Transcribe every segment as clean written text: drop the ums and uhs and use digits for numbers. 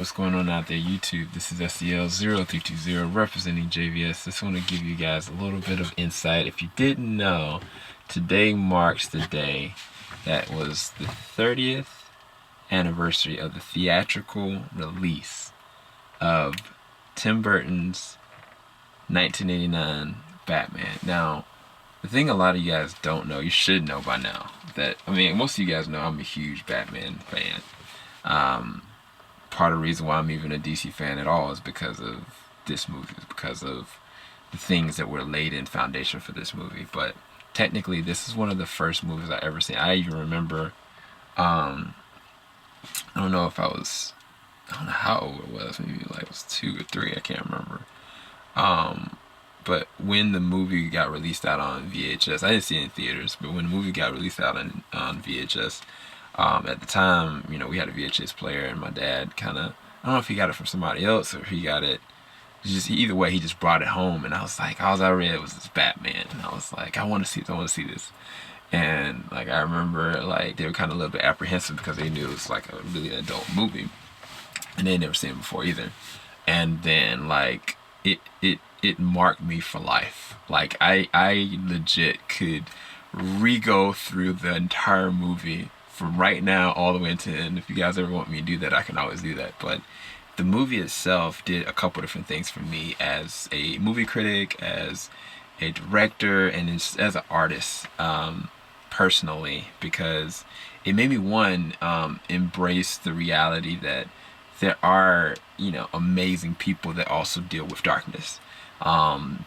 What's going on out there, YouTube? This is SEL0320 representing JVS. Just want to give you guys a little bit of insight. If you didn't know, today marks the day that was the 30th anniversary of the theatrical release of Tim Burton's 1989 Batman. Now, the thing a lot of you guys don't know, you should know by now, most of you guys know I'm a huge Batman fan. Part of the reason why I'm even a DC fan at all is because of this movie, because of the things that were laid in foundation for this movie. But technically, this is one of the first movies I ever seen. I even remember, I don't know how old it was, maybe like it was 2 or 3, I can't remember. But when the movie got released out on VHS, I didn't see it in theaters, but when the movie got released out on VHS, at the time, we had a VHS player, and my dad I don't know if he got it from somebody else or if he got it, either way, he just brought it home, and I was like, all I read was this Batman, and I was like, I want to see this. And like, I remember like they were kind of a little bit apprehensive because they knew it was like a really adult movie, and they had never seen it before either. And then like it marked me for life. Like I legit could re-go through the entire movie from right now all the way into the end. If you guys ever want me to do that, I can always do that. But the movie itself did a couple different things for me as a movie critic, as a director, and as an artist, personally, because it made me embrace the reality that there are amazing people that also deal with darkness.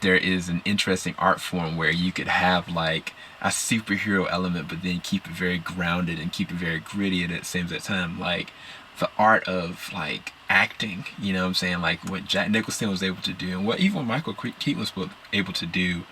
There is an interesting art form where you could have like a superhero element, but then keep it very grounded and keep it very gritty at the same time. Like the art of like acting, you know what I'm saying? Like what Jack Nicholson was able to do and what even Michael Keaton was able to do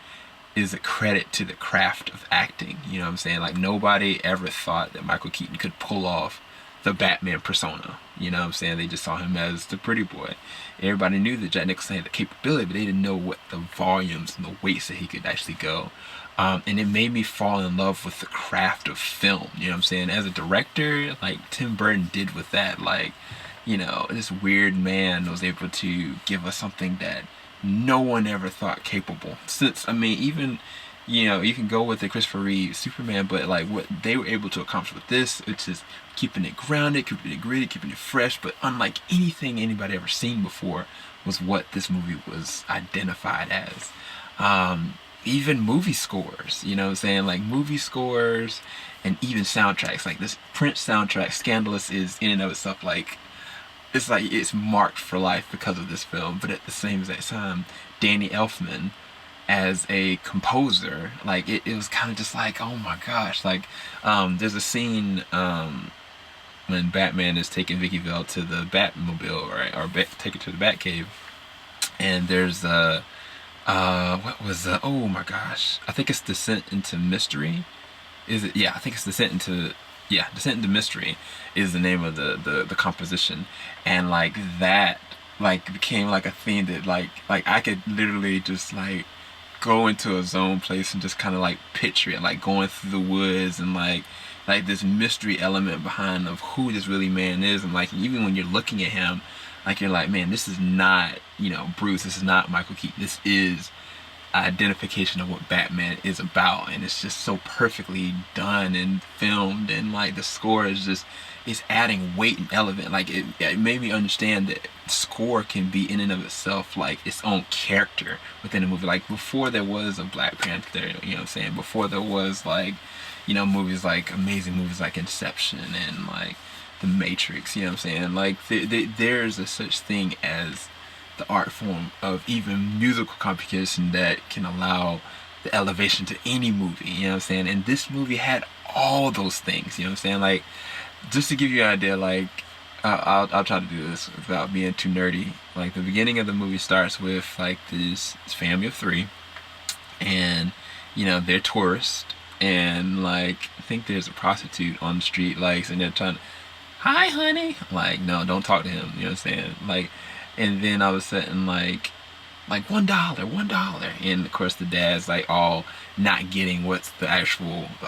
is a credit to the craft of acting. You know what I'm saying? Like nobody ever thought that Michael Keaton could pull off the Batman persona. You know what I'm saying? They just saw him as the pretty boy. Everybody knew that Jack Nicholson had the capability, but they didn't know what the volumes and the weights that he could actually go. And it made me fall in love with the craft of film. You know what I'm saying? As a director, like Tim Burton did with that, like, this weird man was able to give us something that no one ever thought capable. Even you can go with the Christopher Reeve Superman, but like what they were able to accomplish with this, it's just keeping it grounded, keeping it gritty, keeping it fresh, but unlike anything anybody ever seen before, was what this movie was identified as. Even movie scores, you know what I'm saying? Like movie scores and even soundtracks. Like this Prince soundtrack, Scandalous, is in and of itself like it's marked for life because of this film. But at the same exact time, Danny Elfman as a composer, like it was kind of just like, oh my gosh, like there's a scene when Batman is taking Vicky Vale to the Batmobile, right, or take it to the Batcave, and there's oh my gosh, I think it's Descent into Mystery. Is it? Yeah, I think it's Descent into Mystery is the name of the composition, and like that like became like a theme that like I could literally just like go into a zone place and just kind of like picture it, like going through the woods and like this mystery element behind of who this really man is. And like even when you're looking at him, like you're like, man, this is not Bruce, this is not Michael Keaton, this is identification of what Batman is about. And it's just so perfectly done and filmed, and like the score is just, it's adding weight and element. Like it made me understand that score can be in and of itself like its own character within a movie. Like before there was a Black Panther, you know what I'm saying, before there was like movies like amazing movies like Inception and like The Matrix, you know what I'm saying, like there's a such thing as the art form of even musical composition that can allow the elevation to any movie, you know what I'm saying. And this movie had all those things, you know what I'm saying. Like just to give you an idea, like I'll try to do this without being too nerdy. Like the beginning of the movie starts with like this family of 3, and they're tourists, and like I think there's a prostitute on the street, like, and they're trying to, hi honey, like, no, don't talk to him, you know what I'm saying, like. And then all of a sudden like $1, and of course the dad's like all not getting what's the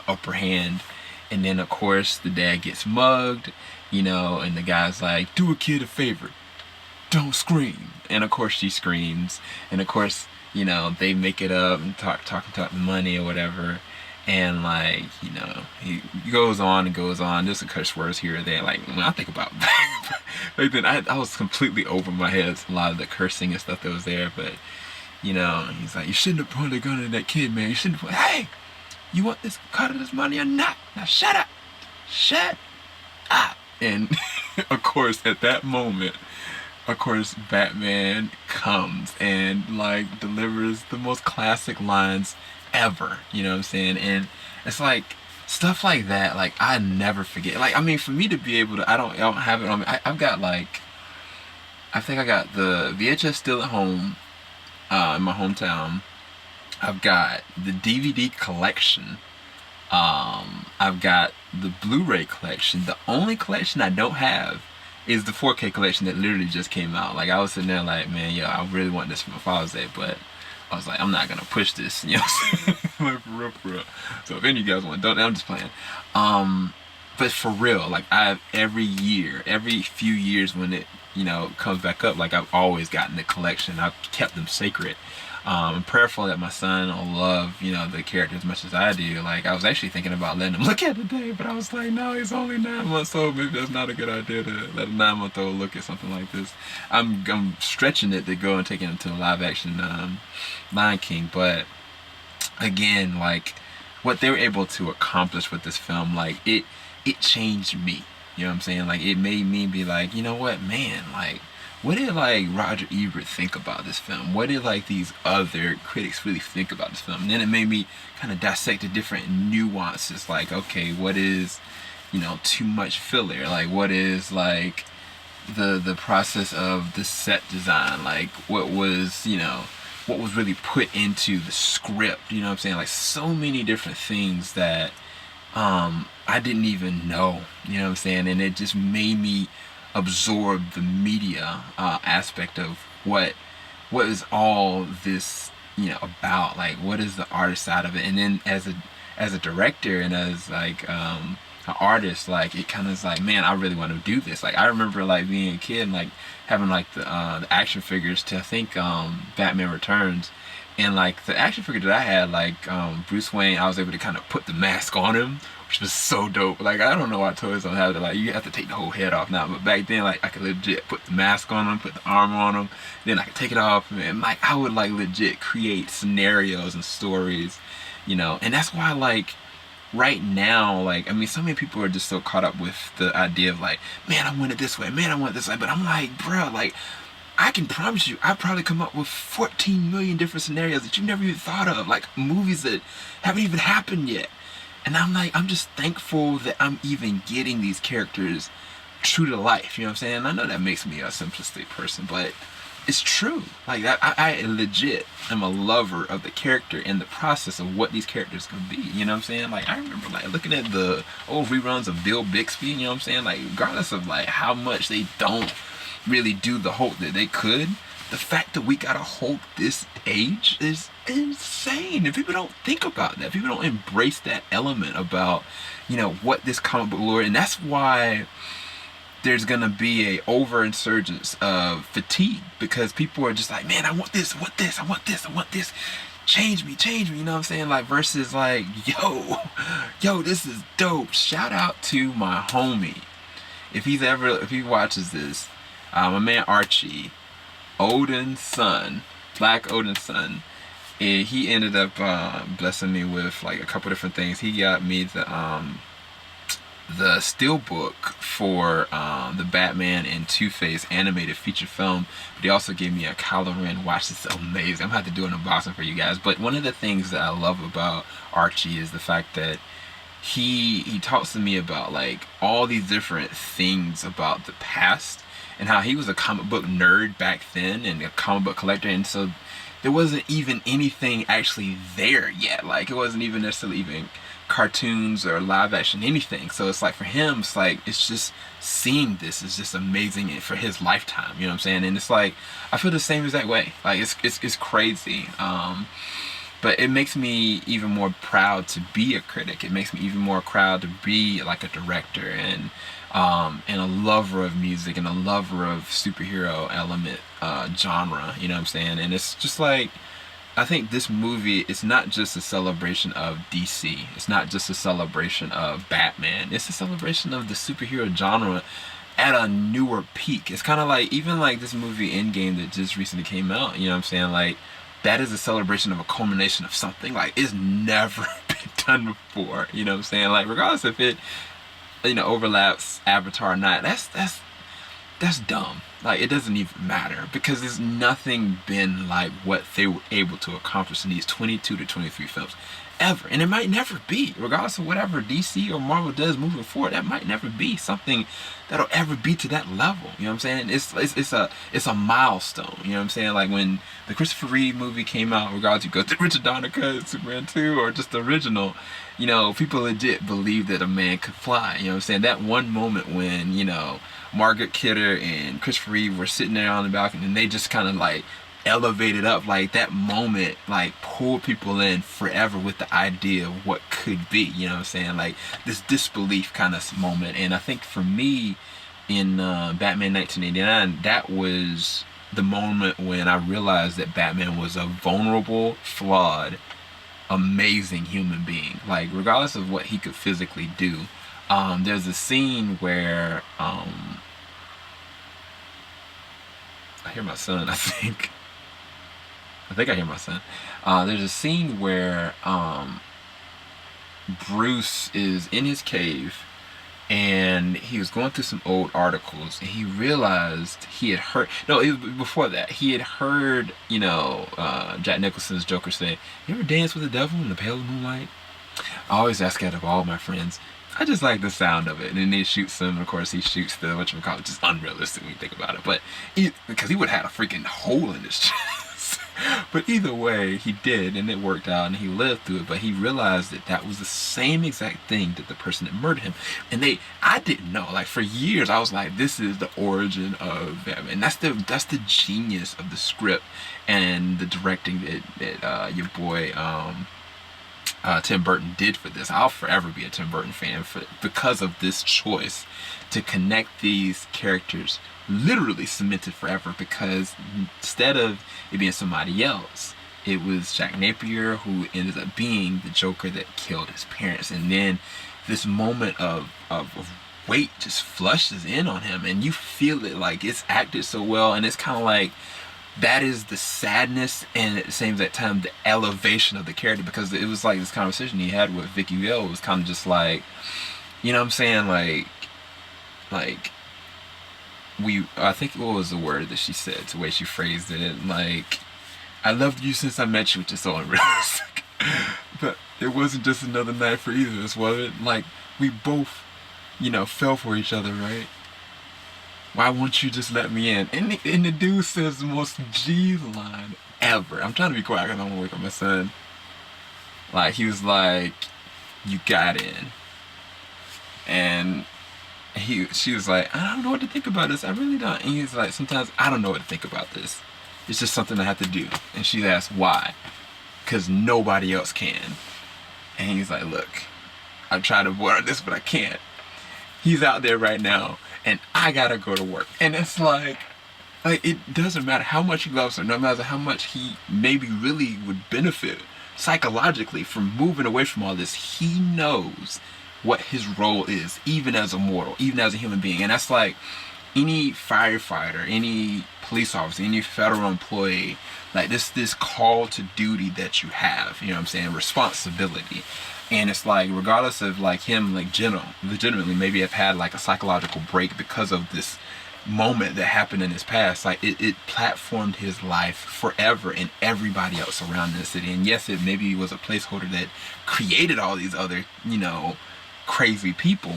upper hand. And then of course the dad gets mugged, and the guy's like, do a kid a favor, don't scream. And of course she screams. And of course, you know, they make it up and talking about the money or whatever. And like, you know, he goes on and goes on. There's some curse words here or there. Like, when I think about back then, I was completely over my head a lot of the cursing and stuff that was there. But, you know, he's like, you shouldn't have pointed a gun at that kid, man. You shouldn't have, hey, you want this cut of this money or not? Now shut up. Shut up. And of course, at that moment, of course, Batman comes and like delivers the most classic lines ever. You know what I'm saying? And it's like stuff like that. Like I never forget. Like I mean, for me to be able to, I don't have it on me. I've got like, I think I got the VHS still at home, in my hometown. I've got the DVD collection. I've got the Blu-ray collection. The only collection I don't have is the 4K collection that literally just came out. Like I was sitting there like, man, yo, I really want this for my Father's Day, but I was like, I'm not gonna push this, you know what I'm saying? Like for real. So if any of you guys want, don't, I'm just playing. But for real, like every few years when it, you know, comes back up, like I've always gotten the collection. I've kept them sacred. I'm prayerful that my son will love, you know, the character as much as I do. Like I was actually thinking about letting him look at it today, but I was like, no, he's only 9 months old. Maybe that's not a good idea to let a 9-month-old look at something like this. I'm stretching it to go and taking him to the live action Lion King, but again, like what they were able to accomplish with this film, like it changed me. You know what I'm saying? Like it made me be like, you know what, man, like what did like Roger Ebert think about this film? What did like these other critics really think about this film? And then it made me kind of dissect the different nuances. Like, okay, what is, you know, too much filler? Like, what is like the process of the set design? Like, what was, you know, what was really put into the script? You know what I'm saying? Like, so many different things that I didn't even know. You know what I'm saying? And it just made me absorb the media aspect of what is all this, you know, about. Like what is the artist side of it, and then as a director and as like an artist, like it kind of is like, man, I really want to do this. Like I remember like being a kid and like having like the action figures to I think Batman Returns, and like the action figure that I had, like Bruce Wayne, I was able to kind of put the mask on him, which was so dope. Like I don't know why toys don't have it. Like you have to take the whole head off now, but back then, like I could legit put the mask on him, put the armor on him, then I could take it off, and like I would like legit create scenarios and stories, you know. And that's why like right now, like I mean, so many people are just so caught up with the idea of like, man, I want it this way, man, I want it this way. But I'm like, bro, like I can promise you, I've probably come up with 14 million different scenarios that you never even thought of, like movies that haven't even happened yet. And I'm like, I'm just thankful that I'm even getting these characters true to life, you know what I'm saying? And I know that makes me a simplistic person, but it's true. Like I legit am a lover of the character and the process of what these characters can be, you know what I'm saying? Like I remember like looking at the old reruns of Bill Bixby, you know what I'm saying? Like regardless of like how much they don't really do the Hulk that they could, the fact that we got a Hulk this age is insane. And people don't think about that. People don't embrace that element about, you know, what this comic book lore, and that's why there's gonna be a overinsurgence of fatigue, because people are just like, man, I want this, I want this, I want this, I want this. Change me, you know what I'm saying? Like versus like, yo, this is dope. Shout out to my homie. If he watches this, my man Archie, Odin's son, Black Odin's son, he ended up blessing me with like a couple different things. He got me the steelbook for the Batman and Two-Face animated feature film, but he also gave me a Kylo Ren watch. It's amazing. I'm gonna have to do an unboxing for you guys. But one of the things that I love about Archie is the fact that he talks to me about like all these different things about the past and how he was a comic book nerd back then and a comic book collector, and so there wasn't even anything actually there yet. Like it wasn't even necessarily even cartoons or live action anything. So it's like for him, it's like it's just seeing this is just amazing for his lifetime. You know what I'm saying? And it's like I feel the same exact way. Like it's crazy. But it makes me even more proud to be a critic. It makes me even more proud to be like a director and a lover of music and a lover of superhero element genre. You know what I'm saying? And it's just like, I think this movie is not just a celebration of DC. It's not just a celebration of Batman. It's a celebration of the superhero genre at a newer peak. It's kind of like, even like this movie Endgame that just recently came out, you know what I'm saying? Like, that is a celebration of a culmination of something like it's never been done before. You know what I'm saying? Like, regardless if it, you know, overlaps Avatar or not, that's dumb. Like, it doesn't even matter because there's nothing been like what they were able to accomplish in these 22 to 23 films ever. And it might never be, regardless of whatever DC or Marvel does moving forward. That might never be something that'll ever be to that level. You know what I'm saying? It's a milestone. You know what I'm saying? Like when the Christopher Reeve movie came out, regardless you go to Richard Donner cut, Superman 2, or just the original, you know, people legit believed that a man could fly. You know what I'm saying? That one moment when, you know, Margaret Kidder and Christopher Reeve were sitting there on the balcony and they just kind of like elevated up, like that moment like pulled people in forever with the idea of what could be. You know what I'm saying? Like this disbelief kind of moment. And I think for me in Batman 1989, that was the moment when I realized that Batman was a vulnerable, flawed, amazing human being. Like regardless of what he could physically do, there's a scene where I hear my son, I think I hear my son. There's a scene where Bruce is in his cave and he was going through some old articles and he realized he had heard, no, it was before that, he had heard, you know, Jack Nicholson's Joker say, "You ever dance with the devil in the pale moonlight?" I always ask that of all my friends. I just like the sound of it. And then he shoots him. Of course, he shoots the whatchamacallit, which is unrealistic when you think about it. But because he would have had a freaking hole in his chest. But either way, he did, and it worked out, and he lived through it. But he realized that that was the same exact thing that the person that murdered him. And I didn't know. Like for years, I was like, this is the origin of Batman. And that's the genius of the script and the directing that your boy Tim Burton did for this. I'll forever be a Tim Burton fan because of this choice to connect these characters, literally cemented forever, because instead of it being somebody else, it was Jack Napier who ended up being the Joker that killed his parents. And then this moment of weight just flushes in on him and you feel it, like it's acted so well. And it's kind of like, that is the sadness and at the same time the elevation of the character, because it was like this conversation he had with Vicky Vale was kind of just like, you know what I'm saying, like I think what was the word that she said, the way she phrased it, like, "I loved you since I met you," which is so unrealistic. But it wasn't just another night for either of us, was it? Like, we both, you know, fell for each other, right? Why won't you just let me in? And the dude says the most G line ever. I'm trying to be quiet because I don't want to wake up my son. Like, he was like, "You got in." And she was like, "I don't know what to think about this. I really don't." And he's like, "Sometimes I don't know what to think about this. It's just something I have to do." And she asked, "Why?" "Because nobody else can." And he's like, "Look, I'm trying to avoid this, but I can't. He's out there right now, and I gotta go to work." And it's like it doesn't matter how much he loves her, no matter how much he maybe really would benefit psychologically from moving away from all this. He knows what his role is, even as a mortal, even as a human being. And that's like any firefighter, any police officer, any federal employee, like this call to duty that you have, you know what I'm saying, responsibility. And it's like, regardless of like him, like legitimately maybe have had like a psychological break because of this moment that happened in his past, like it platformed his life forever and everybody else around the city. And yes, it maybe was a placeholder that created all these other, you know, crazy people,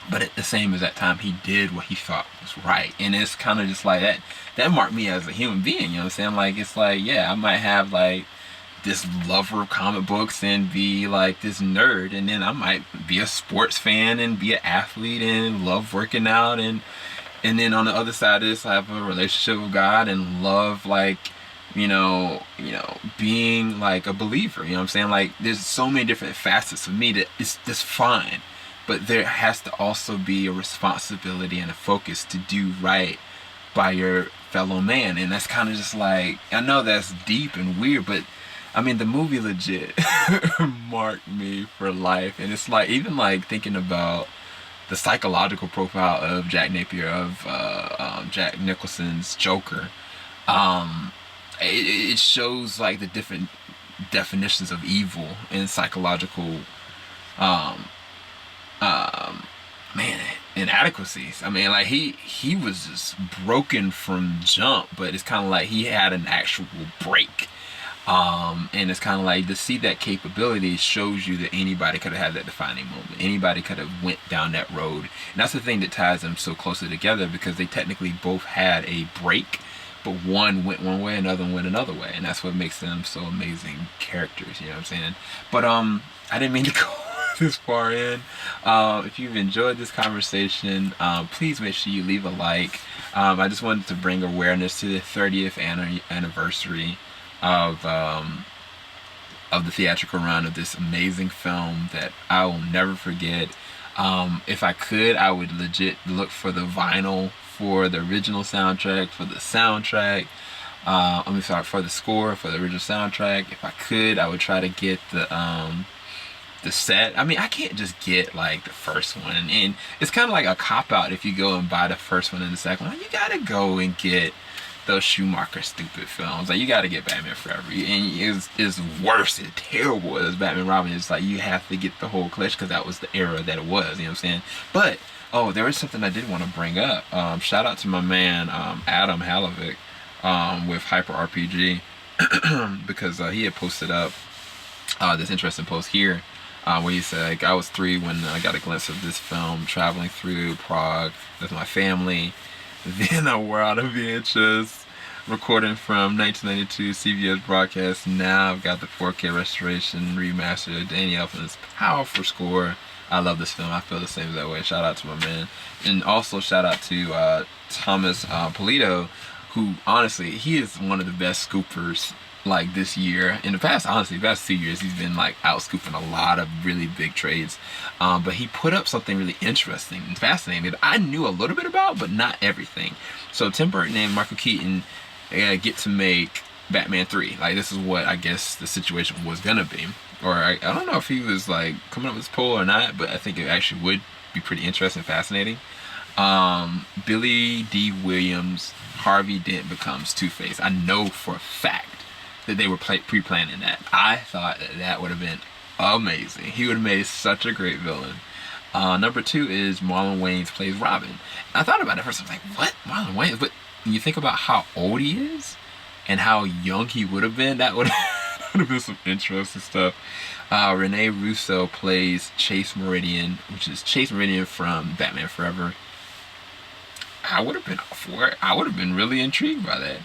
but at the same as that time he did what he thought was right. And it's kind of just like that marked me as a human being, you know what I'm saying? Like, it's like, yeah, I might have like this lover of comic books and be like this nerd, and then I might be a sports fan and be an athlete and love working out, and then on the other side of this I have a relationship with God and love like being like a believer. You know what I'm saying? Like, there's so many different facets of me that it's just fine. But there has to also be a responsibility and a focus to do right by your fellow man. And that's kind of just like, I know that's deep and weird, but I mean, the movie legit marked me for life. And it's like, even like thinking about the psychological profile of Jack Napier, of Jack Nicholson's Joker. It shows like the different definitions of evil and psychological um, man, inadequacies. I mean, like he was just broken from jump, but it's kind of like he had an actual break. And it's kind of like, to see that capability shows you that anybody could have had that defining moment. Anybody could have went down that road. And that's the thing that ties them so closely together, because they technically both had a break, but one went one way, another one went another way. And that's what makes them so amazing characters, you know what I'm saying? But I didn't mean to go this far in. If you've enjoyed this conversation, please make sure you leave a like. I just wanted to bring awareness to the 30th anniversary of the theatrical run of this amazing film that I will never forget. If I could, I would legit look for the vinyl for the original soundtrack, for the soundtrack. For the score for the original soundtrack. If I could, I would try to get the set. I mean, I can't just get like the first one, and it's kind of like a cop-out if you go and buy the first one and the second one. You gotta go and get those Schumacher stupid films. Like, you gotta get Batman Forever, and it's worse, it's terrible as Batman Robin. It's like, you have to get the whole collection, because that was the era that it was, you know what I'm saying? But there was something I did want to bring up. Shout out to my man Adam Halovic with Hyper RPG, because he had posted up this interesting post here, where he said, like, I was 3 when I got a glimpse of this film, traveling through Prague with my family. Then a world of VHS recording from 1992 CBS broadcast. Now I've got the 4K restoration remastered. Danny Elfman's powerful score. I love this film. I feel the same that way. Shout out to my man. And also shout out to Thomas Polito, who honestly, he is one of the best scoopers like this year. In the past, honestly, the past 2 years, he's been like out scooping a lot of really big trades. But he put up something really interesting and fascinating that I knew a little bit about, but not everything. So Tim Burton and Michael Keaton get to make Batman 3. Like, this is what I guess the situation was gonna be. Or I don't know if he was like coming up with this poll or not, but I think it actually would be pretty interesting and fascinating. Billy D. Williams, Harvey Dent becomes Two-Face. I know for a fact that they were pre-planning that. I thought that would have been amazing. He would have made such a great villain. Number 2 is Marlon Wayans plays Robin. I thought about it first. I was like, what? Marlon Wayans? But when you think about how old he is and how young he would have been, that would have been some interesting stuff. Rene Russo plays Chase Meridian, which is Chase Meridian from Batman Forever. I would have been up for it. I would have been really intrigued by that.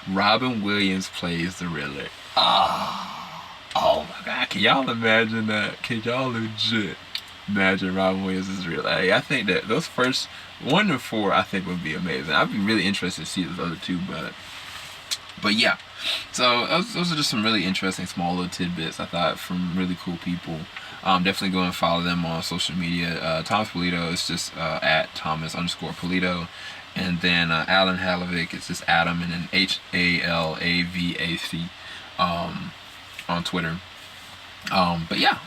Robin Williams plays the Riddler. Oh my God. Can y'all imagine that? Can y'all legit imagine Robin Williams as Riddler? I think that those first 1 and 4, I think, would be amazing. I'd be really interested to see those other 2, but yeah. So those are just some really interesting small little tidbits, I thought, from really cool people. Definitely go and follow them on social media. Thomas Polito is just at Thomas_Polito. And then Alan Halovic, it's just Adam and then HALAVAC on Twitter. But yeah,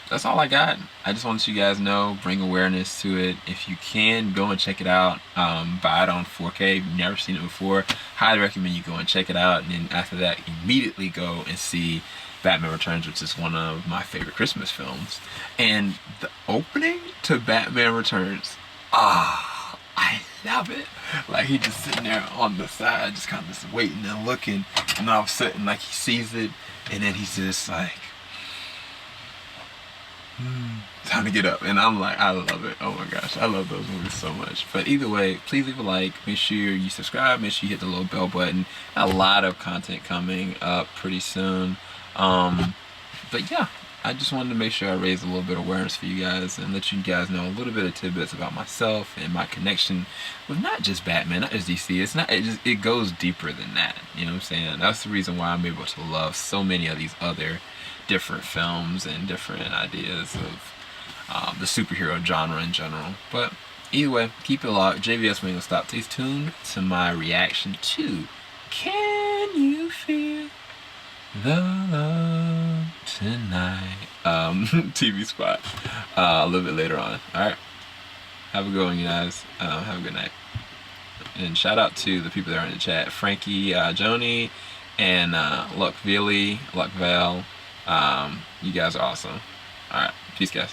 that's all I got. I just want you guys know, bring awareness to it. If you can, go and check it out. Buy it on 4K. If you've never seen it before, highly recommend you go and check it out. And then after that, immediately go and see Batman Returns, which is one of my favorite Christmas films. And the opening to Batman Returns, I love it. Like, he just sitting there on the side, just kind of just waiting and looking, and all of a sudden, like, he sees it, and then he's just like, time to get up. And I'm like, I love it. Oh my gosh, I love those movies so much. But either way, please leave a like, make sure you subscribe, make sure you hit the little bell button. A lot of content coming up pretty soon. But yeah, I just wanted to make sure I raised a little bit of awareness for you guys and let you guys know a little bit of tidbits about myself and my connection with not just Batman, not just DC. It's not, it goes deeper than that. You know what I'm saying? That's the reason why I'm able to love so many of these other different films and different ideas of the superhero genre in general. But either way, keep it locked. JVS Wing will stop. Stay tuned to my reaction to Can You Feel the Love Tonight? TV spot. A little bit later on. Alright. Have a good one, you guys. Have a good night. And shout out to the people that are in the chat. Frankie, Joni, and Luck Valley, Luck Val. You guys are awesome. Alright. Peace, guys.